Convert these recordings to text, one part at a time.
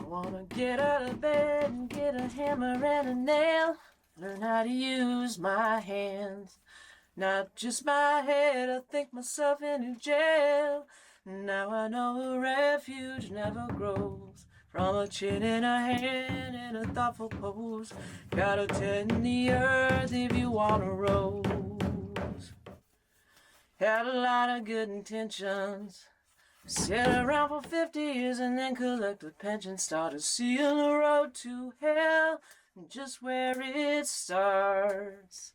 Wanna get out of bed and get a hammer and a nail. Learn how to use my hands, not just my head. I think myself into jail. Now I know a refuge never grows from a chin in a hand and a thoughtful pose. Gotta tend the earth if you want a rose. Had a lot of good intentions. Sit around for 50 years and then collect a pension. Started seeing the road to hell and just where it starts.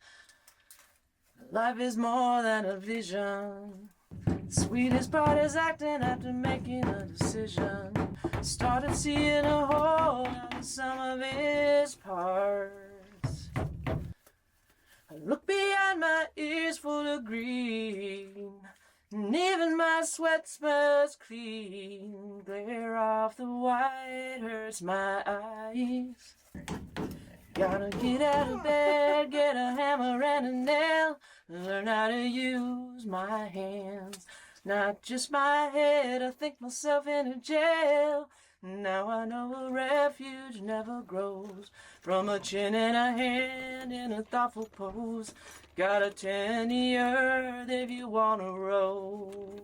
Life is more than a vision. The sweetest part is acting after making a decision. Started seeing a hole in some of its parts. I look behind my ears full of green, and even my sweat smells clean. Glare off the white hurts my eyes. Gotta get out of bed, get a hammer and a nail. Learn how to use my hands, not just my head. I think myself into jail. Now I know a refuge never grows from a chin in a hand in a thoughtful pose. Gotta tend the earth if you want a rose.